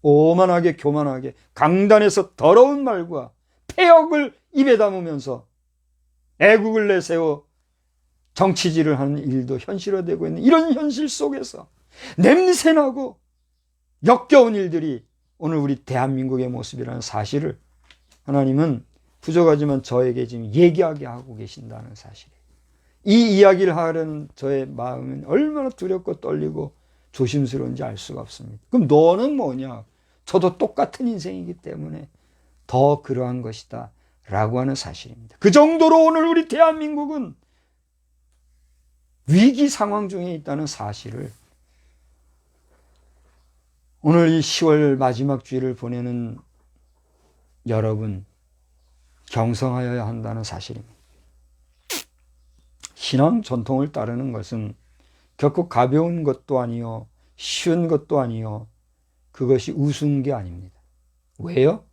오만하게 교만하게 강단에서 더러운 말과 폐역을 입에 담으면서 애국을 내세워 정치질을 하는 일도 현실화되고 있는 이런 현실 속에서 냄새나고 역겨운 일들이 오늘 우리 대한민국의 모습이라는 사실을 하나님은 부족하지만 저에게 지금 얘기하게 하고 계신다는 사실이에요. 이 이야기를 하려는 저의 마음은 얼마나 두렵고 떨리고 조심스러운지 알 수가 없습니다. 그럼 너는 뭐냐? 저도 똑같은 인생이기 때문에 더 그러한 것이다 라고 하는 사실입니다. 그 정도로 오늘 우리 대한민국은 위기 상황 중에 있다는 사실을 오늘 이 10월 마지막 주일을 보내는 여러분 경성하여야 한다는 사실입니다. 신앙 전통을 따르는 것은 결코 가벼운 것도 아니요 쉬운 것도 아니요 그것이 우스운 게 아닙니다. 왜요?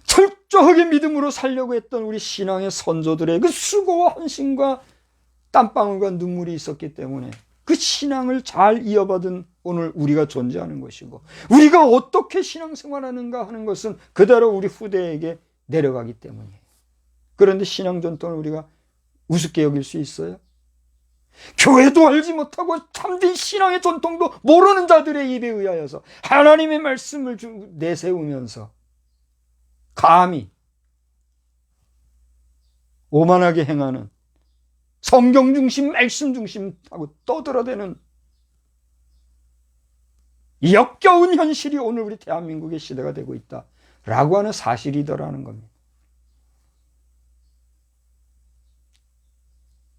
철저하게 믿음으로 살려고 했던 우리 신앙의 선조들의 그 수고와 헌신과 땀방울과 눈물이 있었기 때문에 그 신앙을 잘 이어받은 오늘 우리가 존재하는 것이고, 우리가 어떻게 신앙생활하는가 하는 것은 그대로 우리 후대에게 내려가기 때문이에요. 그런데 신앙 전통을 우리가 우습게 여길 수 있어요? 교회도 알지 못하고 참된 신앙의 전통도 모르는 자들의 입에 의하여서 하나님의 말씀을 내세우면서 감히 오만하게 행하는, 성경 중심 말씀 중심 하고 떠들어대는 역겨운 현실이 오늘 우리 대한민국의 시대가 되고 있다라고 하는 사실이더라는 겁니다.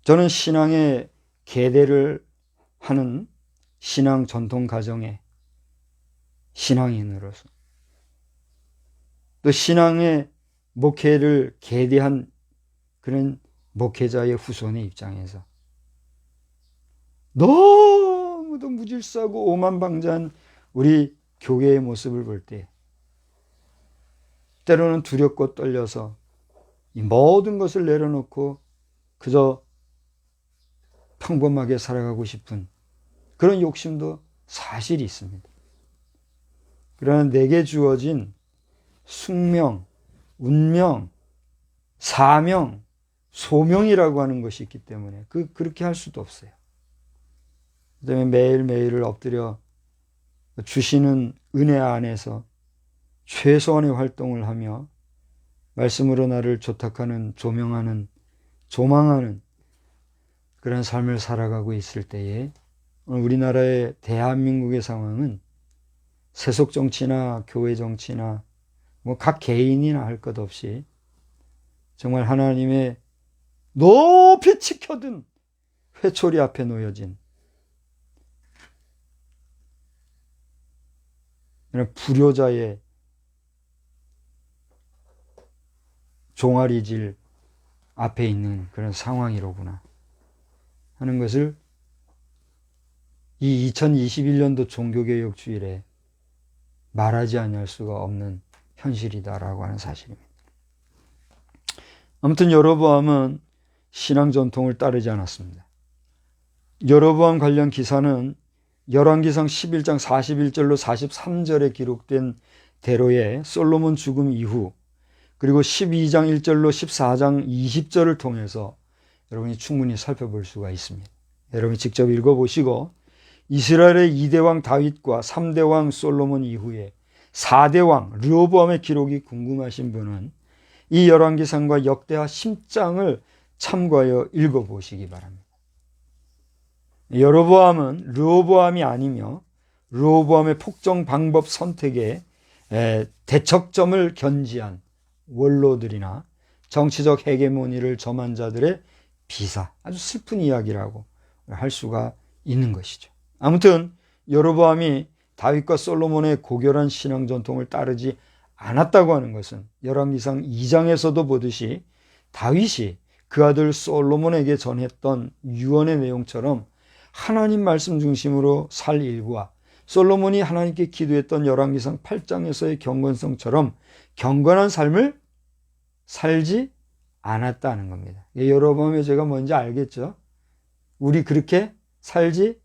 저는 신앙의 계대를 하는 신앙 전통 가정의 신앙인으로서, 또 신앙의 목회를 계대한 그런 목회자의 후손의 입장에서 너무도 무질서하고 오만방자한 우리 교회의 모습을 볼 때 때로는 두렵고 떨려서 이 모든 것을 내려놓고 그저 평범하게 살아가고 싶은 그런 욕심도 사실이 있습니다. 그러나 내게 주어진 숙명, 운명, 사명, 소명이라고 하는 것이 있기 때문에 그렇게 할 수도 없어요. 그다음에 매일매일을 엎드려 주시는 은혜 안에서 최소한의 활동을 하며 말씀으로 나를 조탁하는, 조명하는, 조망하는 그런 삶을 살아가고 있을 때에 우리나라의 대한민국의 상황은 세속 정치나 교회 정치나 뭐 각 개인이나 할 것 없이 정말 하나님의 높이 치켜든 회초리 앞에 놓여진 불효자의 종아리질 앞에 있는 그런 상황이로구나 하는 것을 이 2021년도 종교개혁 주일에 말하지 않을 수가 없는 현실이다라고 하는 사실입니다. 아무튼 여로보암은 신앙 전통을 따르지 않았습니다. 여로보암 관련 기사는 열왕기상 11장 41절로 43절에 기록된 대로의 솔로몬 죽음 이후 그리고 12장 1절로 14장 20절을 통해서 여러분이 충분히 살펴볼 수가 있습니다. 여러분이 직접 읽어보시고 이스라엘의 2대 왕 다윗과 3대 왕 솔로몬 이후에 4대 왕 르호보암의 기록이 궁금하신 분은 이 열왕기상과 역대하 10장을 참고하여 읽어보시기 바랍니다. 여로보암은 르호보암이 아니며 르호보암의 폭정 방법 선택에 대척점을 견지한 원로들이나 정치적 헤게모니를 점한 자들의 비사, 아주 슬픈 이야기라고 할 수가 있는 것이죠. 아무튼 여로보암이 다윗과 솔로몬의 고결한 신앙 전통을 따르지 않았다고 하는 것은 열왕기상 2장에서도 보듯이 다윗이 그 아들 솔로몬에게 전했던 유언의 내용처럼 하나님 말씀 중심으로 살 일과 솔로몬이 하나님께 기도했던 열왕기상 8장에서의 경건성처럼 경건한 삶을 살지 않았다는 겁니다. 여로보암의 죄가 뭔지 알겠죠? 우리 그렇게 살지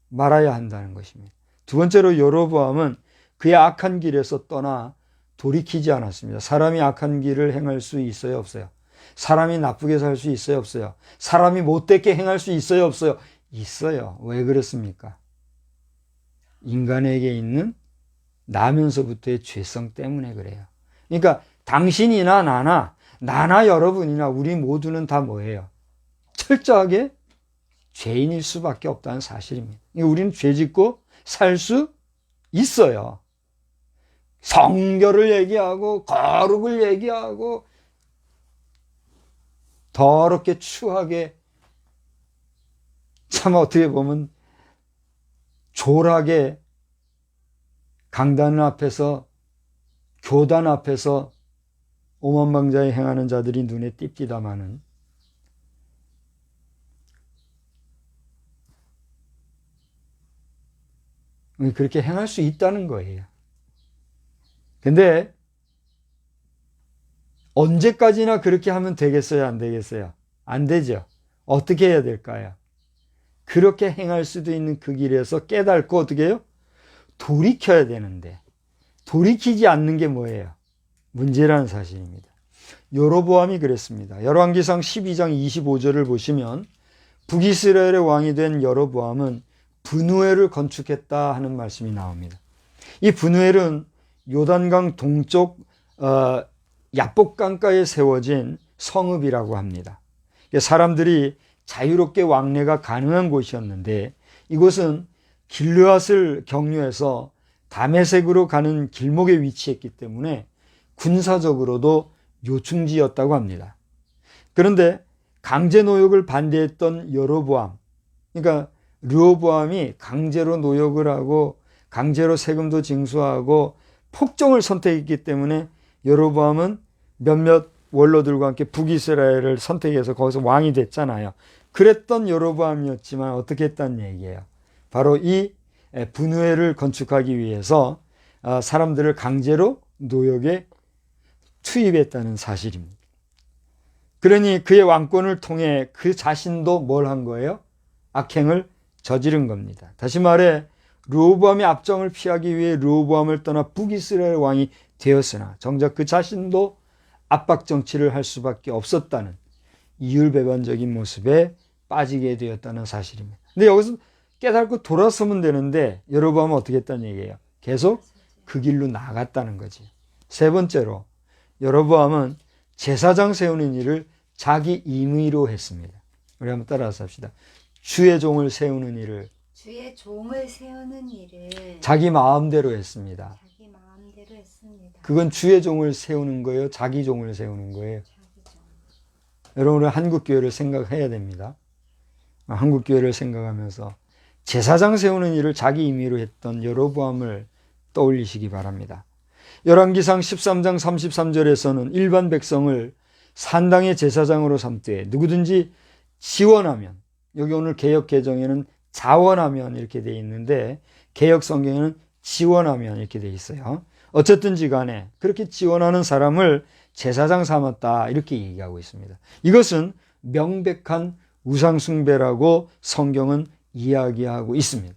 말아야 한다는 것입니다. 두 번째로 여로보암은 그의 악한 길에서 떠나 돌이키지 않았습니다. 사람이 악한 길을 행할 수 있어요, 없어요? 사람이 나쁘게 살 수 있어요, 없어요? 사람이 못되게 행할 수 있어요, 없어요? 있어요. 왜 그렇습니까? 인간에게 있는 나면서부터의 죄성 때문에 그래요. 그러니까 당신이나 나나 여러분이나 우리 모두는 다 뭐예요? 철저하게 죄인일 수밖에 없다는 사실입니다. 우리는 죄 짓고 살 수 있어요. 성결을 얘기하고 거룩을 얘기하고 더럽게 추하게 참 어떻게 보면 졸하게 강단 앞에서 교단 앞에서 오만방자에 행하는 자들이 눈에 띕디다마는 그렇게 행할 수 있다는 거예요. 근데 언제까지나 그렇게 하면 되겠어요? 안 되겠어요? 안 되죠. 어떻게 해야 될까요? 그렇게 행할 수도 있는 그 길에서 깨닫고 어떻게 해요? 돌이켜야 되는데 돌이키지 않는 게 뭐예요? 문제라는 사실입니다. 여로보암이 그랬습니다. 열왕기상 12장 25절을 보시면 북이스라엘의 왕이 된 여로보암은 브누엘을 건축했다 하는 말씀이 나옵니다. 이 브누엘은 요단강 동쪽 야복강가에 세워진 성읍이라고 합니다. 사람들이 자유롭게 왕래가 가능한 곳이었는데 이곳은 길르앗을 경유해서 다메섹으로 가는 길목에 위치했기 때문에 군사적으로도 요충지였다고 합니다. 그런데 강제 노역을 반대했던 여로보암, 그러니까 르호보암이 강제로 노역을 하고 강제로 세금도 징수하고 폭정을 선택했기 때문에 여로보암은 몇몇 원로들과 함께 북이스라엘을 선택해서 거기서 왕이 됐잖아요. 그랬던 여로보암이었지만 어떻게 했다는 얘기예요. 바로 이 브누엘을 건축하기 위해서 사람들을 강제로 노역에 투입했다는 사실입니다. 그러니 그의 왕권을 통해 그 자신도 뭘 한 거예요? 악행을 저지른 겁니다. 다시 말해 르호보암의 압정을 피하기 위해 르호보암을 떠나 북이스라엘 왕이 되었으나 정작 그 자신도 압박 정치를 할 수밖에 없었다는 이율배반적인 모습에 빠지게 되었다는 사실입니다. 근데 여기서 깨닫고 돌아서면 되는데 여로보암은 어떻게 했다는 얘기예요? 계속 그 길로 나갔다는 거지. 세 번째로 여로보암은 제사장 세우는 일을 자기 임의로 했습니다. 우리 한번 따라서 합시다. 주의 종을 세우는 일을 주의 종을 세우는 일을 자기 마음대로 했습니다. 자기 마음대로 했습니다. 그건 주의 종을 세우는 거예요? 자기 종을 세우는 거예요? 자기 종. 여러분은 한국교회를 생각해야 됩니다. 한국교회를 생각하면서 제사장 세우는 일을 자기 임의로 했던 여로보암을 떠올리시기 바랍니다. 열왕기상 13장 33절에서는 일반 백성을 산당의 제사장으로 삼되 누구든지 지원하면, 여기 오늘 개역 개정에는 자원하면 이렇게 되어 있는데 개역 성경에는 지원하면 이렇게 되어 있어요. 어쨌든지 간에 그렇게 지원하는 사람을 제사장 삼았다 이렇게 얘기하고 있습니다. 이것은 명백한 우상숭배라고 성경은 이야기하고 있습니다.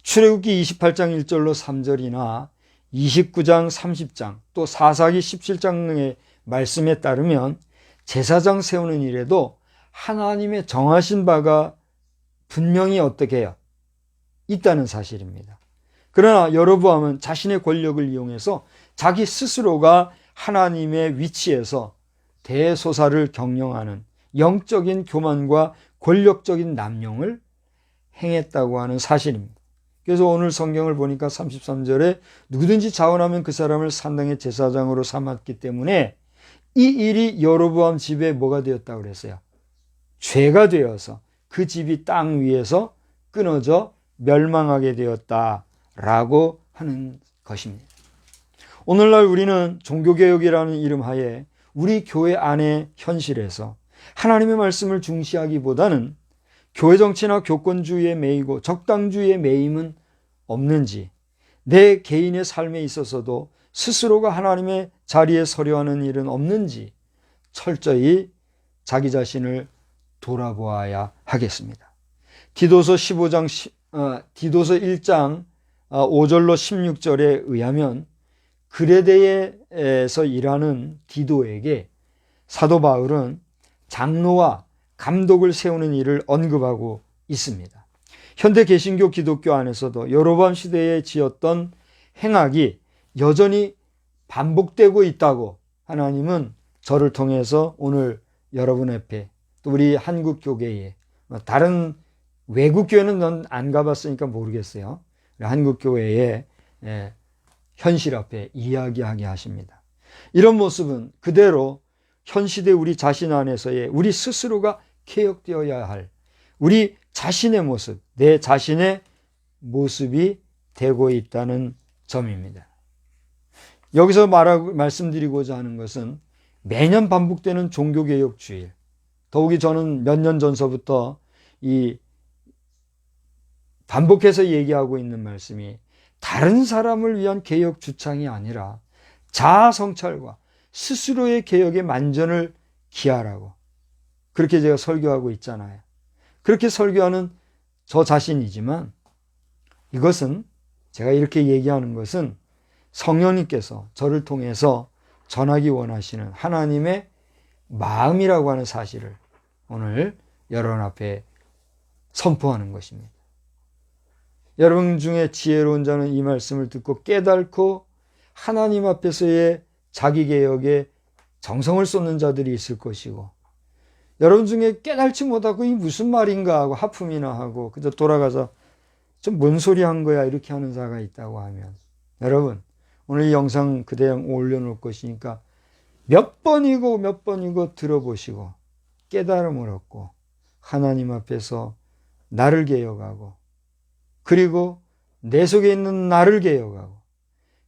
출애굽기 28장 1절로 3절이나 29장 30장 또 사사기 17장의 말씀에 따르면 제사장 세우는 일에도 하나님의 정하신 바가 분명히 어떻게 해요? 있다는 사실입니다. 그러나 여로보암은 자신의 권력을 이용해서 자기 스스로가 하나님의 위치에서 대소사를 경영하는 영적인 교만과 권력적인 남용을 행했다고 하는 사실입니다. 그래서 오늘 성경을 보니까 33절에 누구든지 자원하면 그 사람을 산당의 제사장으로 삼았기 때문에 이 일이 여로보암 집에 뭐가 되었다고 그랬어요? 죄가 되어서 그 집이 땅 위에서 끊어져 멸망하게 되었다라고 하는 것입니다. 오늘날 우리는 종교개혁이라는 이름하에 우리 교회 안의 현실에서 하나님의 말씀을 중시하기보다는 교회 정치나 교권주의에 매이고 적당주의에 매임은 없는지, 내 개인의 삶에 있어서도 스스로가 하나님의 자리에 서려 하는 일은 없는지 철저히 자기 자신을 돌아보아야 하겠습니다. 디도서 1장 5절로 16절에 의하면 그레데에서 일하는 디도에게 사도 바울은 장로와 감독을 세우는 일을 언급하고 있습니다. 현대 개신교 기독교 안에서도 여로보암 시대에 지었던 행악이 여전히 반복되고 있다고 하나님은 저를 통해서 오늘 여러분 앞에 또 우리 한국 교회에, 다른 외국 교회는 넌 안 가봤으니까 모르겠어요. 한국 교회의 현실 앞에 이야기하게 하십니다. 이런 모습은 그대로 현 시대 우리 자신 안에서의 우리 스스로가 개혁되어야 할 우리 자신의 모습, 내 자신의 모습이 되고 있다는 점입니다. 여기서 말씀드리고자 하는 것은 매년 반복되는 종교개혁 주일, 더욱이 저는 몇 년 전서부터 반복해서 얘기하고 있는 말씀이 다른 사람을 위한 개혁 주창이 아니라 자아 성찰과 스스로의 개혁에 만전을 기하라고 그렇게 제가 설교하고 있잖아요. 그렇게 설교하는 저 자신이지만 이것은 제가 이렇게 얘기하는 것은 성령님께서 저를 통해서 전하기 원하시는 하나님의 마음이라고 하는 사실을 오늘 여러분 앞에 선포하는 것입니다. 여러분 중에 지혜로운 자는 이 말씀을 듣고 깨닫고 하나님 앞에서의 자기개혁에 정성을 쏟는 자들이 있을 것이고, 여러분 중에 깨달지 못하고 이 무슨 말인가 하고 하품이나 하고 그저 돌아가서 좀 뭔 소리 한 거야 이렇게 하는 자가 있다고 하면, 여러분 오늘 이 영상 그대로 올려놓을 것이니까 몇 번이고 들어보시고 깨달음을 얻고 하나님 앞에서 나를 개혁하고, 그리고 내 속에 있는 나를 개혁하고,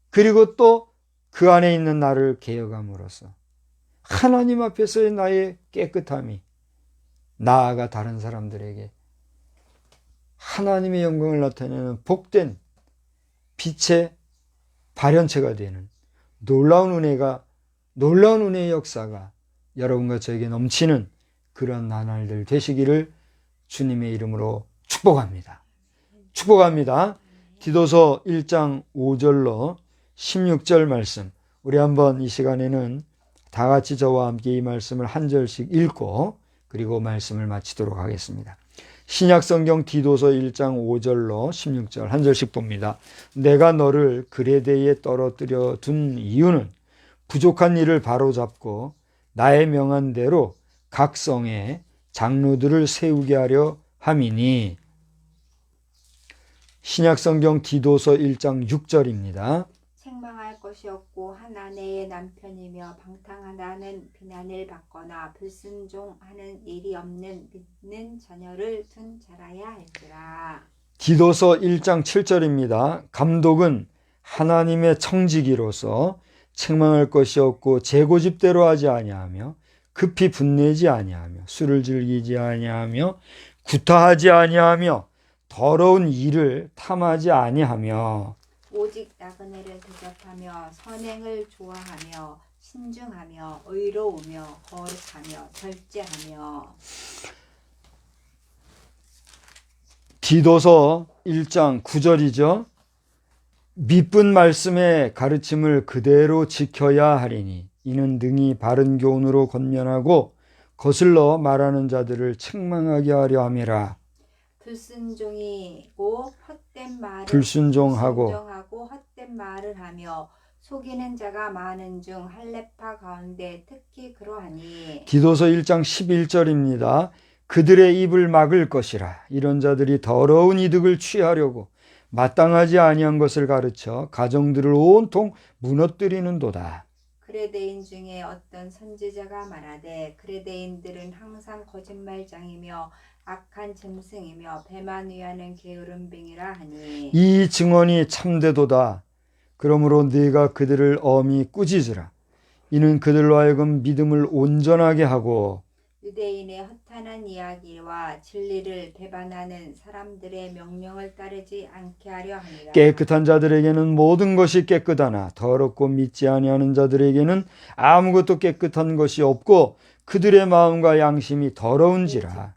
그리고 또 그 안에 있는 나를 개혁함으로써 하나님 앞에서의 나의 깨끗함이 나아가 다른 사람들에게 하나님의 영광을 나타내는 복된 빛의 발현체가 되는 놀라운 은혜가 놀라운 은혜의 역사가 여러분과 저에게 넘치는 그런 나날들 되시기를 주님의 이름으로 축복합니다. 축복합니다. 디도서 1장 5절로 16절 말씀, 우리 한번 이 시간에는 다 같이 저와 함께 이 말씀을 한 절씩 읽고 그리고 말씀을 마치도록 하겠습니다. 신약성경 디도서 1장 5절로 16절 한 절씩 봅니다. 내가 너를 그레데에 떨어뜨려 둔 이유는 부족한 일을 바로잡고 나의 명한 대로 각 성에 장로들을 세우게 하려 함이니. 신약성경 디도서 1장 6절입니다. 책망할 것이 없고 한 아내의 남편이며 방탕하다는 비난을 받거나 불순종하는 일이 없는 믿는 자녀를 둔 자라야 할지라. 디도서 1장 7절입니다. 감독은 하나님의 청지기로서 책망할 것이 없고 재고집대로 하지 아니하며 급히 분내지 아니하며 술을 즐기지 아니하며 구타하지 아니하며 더러운 일을 탐하지 아니하며 오직 나그네를 대접하며 선행을 좋아하며 신중하며 의로우며 거룩하며 절제하며. 디도서 1장 9절이죠. 미쁜 말씀의 가르침을 그대로 지켜야 하리니 이는 능히 바른 교훈으로 권면하고 거슬러 말하는 자들을 책망하게 하려 함이라. 불순종하고 헛된 말을 하며 속이는 자가 많은 중 할례파 가운데 특히 그러하니. 디도서 1장 11절입니다. 그들의 입을 막을 것이라. 이런 자들이 더러운 이득을 취하려고 마땅하지 아니한 것을 가르쳐 가정들을 온통 무너뜨리는도다. 그레데인 중에 어떤 선지자가 말하되 그레데인들은 항상 거짓말장이며 악한 짐승이며 배만 위하는 게으른 빙이라 하니. 이 증언이 참되도다. 그러므로 네가 그들을 엄히 꾸짖으라. 이는 그들로 하여금 믿음을 온전하게 하고 유대인의 허탄한 이야기와 진리를 배반하는 사람들의 명령을 따르지 않게 하려 함이라. 깨끗한 자들에게는 모든 것이 깨끗하나 더럽고 믿지 아니하는 자들에게는 아무것도 깨끗한 것이 없고 그들의 마음과 양심이 더러운지라.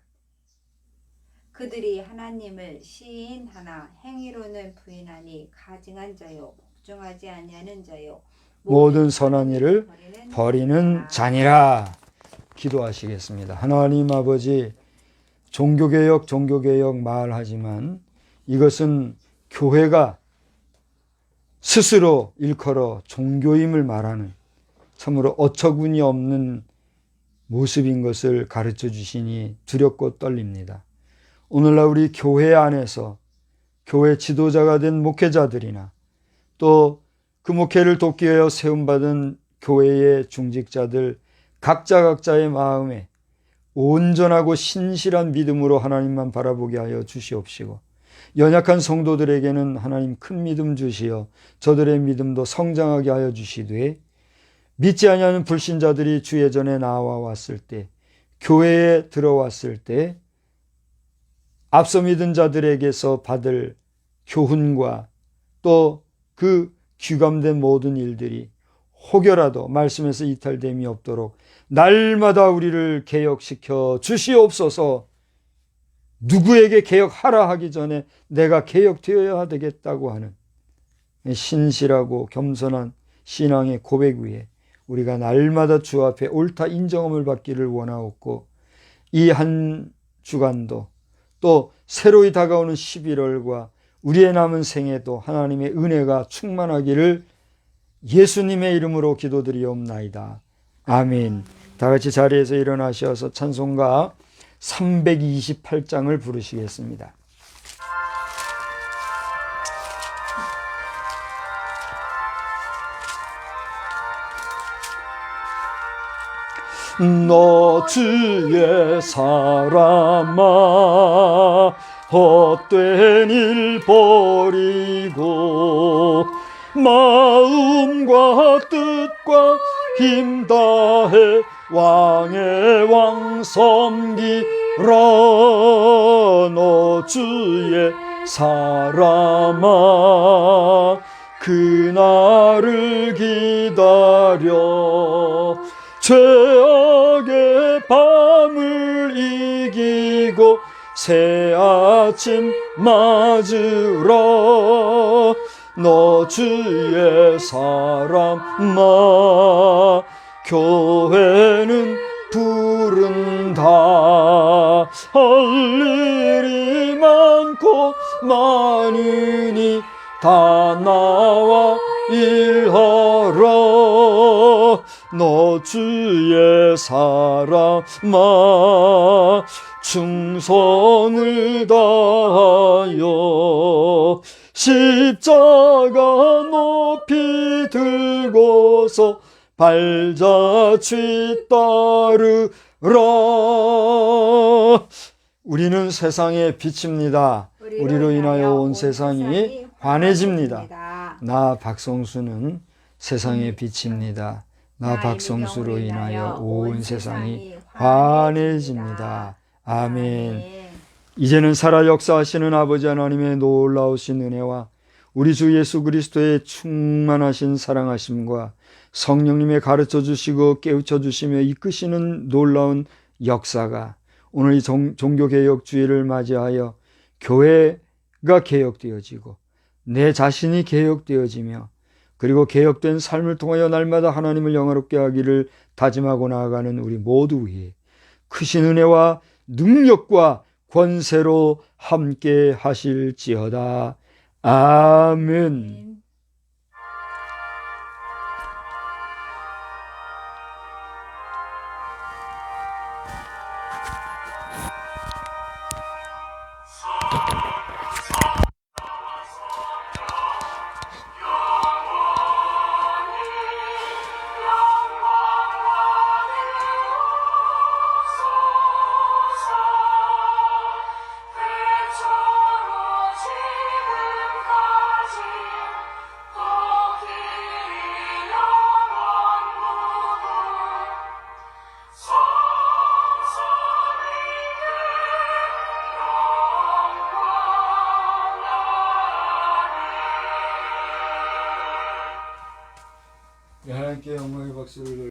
그들이 하나님을 시인하나 행위로는 부인하니 가증한 자요 복종하지 아니하는 자요 모든 선한 일을 버리는 자니라. 기도하시겠습니다. 하나님 아버지, 종교개혁 말하지만 이것은 교회가 스스로 일컬어 종교임을 말하는 참으로 어처구니 없는 모습인 것을 가르쳐 주시니 두렵고 떨립니다. 오늘날 우리 교회 안에서 교회 지도자가 된 목회자들이나 또 그 목회를 돕기 위하여 세움받은 교회의 중직자들 각자의 마음에 온전하고 신실한 믿음으로 하나님만 바라보게 하여 주시옵시고 연약한 성도들에게는 하나님 큰 믿음 주시어 저들의 믿음도 성장하게 하여 주시되 믿지 아니하는 불신자들이 주의 전에 나와왔을 때 교회에 들어왔을 때 앞서 믿은 자들에게서 받을 교훈과 또 그 귀감된 모든 일들이 혹여라도 말씀에서 이탈됨이 없도록 날마다 우리를 개혁시켜 주시옵소서. 누구에게 개혁하라 하기 전에 내가 개혁되어야 되겠다고 하는 신실하고 겸손한 신앙의 고백 위에 우리가 날마다 주 앞에 옳다 인정함을 받기를 원하옵고 이 한 주간도 또 새로이 다가오는 11월과 우리의 남은 생에도 하나님의 은혜가 충만하기를 예수님의 이름으로 기도드리옵나이다. 아멘. 다 같이 자리에서 일어나셔서 찬송가 328장을 부르시겠습니다. 너 주의 사람아 헛된 일 버리고 마음과 뜻과 힘 다해 왕의 왕 섬기라. 너 주의 사람아 그날을 기다려 죄악의 밤을 이기고 새 아침 맞으라. 너 주의 사람아 교회는 부른다. 할 일이 많고 많으니 다 나와 일하라. 너 주의 사람아 충성을 다하여 십자가 높이 들고서 발자취 따르라. 우리는 세상의 빛입니다. 우리로 인하여 온 세상이 환해집니다. 나 박성수는 세상의 빛입니다. 나 박성수로 인하여 온 세상이 환해집니다. 아멘. 이제는 살아 역사하시는 아버지 하나님의 놀라우신 은혜와 우리 주 예수 그리스도의 충만하신 사랑하심과 성령님의 가르쳐 주시고 깨우쳐 주시며 이끄시는 놀라운 역사가 오늘 이 종교개혁주의를 맞이하여 교회가 개혁되어지고 내 자신이 개혁되어지며 그리고 개혁된 삶을 통하여 날마다 하나님을 영화롭게 하기를 다짐하고 나아가는 우리 모두 위에 크신 은혜와 능력과 권세로 함께 하실지어다. 아멘. 하나님께 영광의 박수를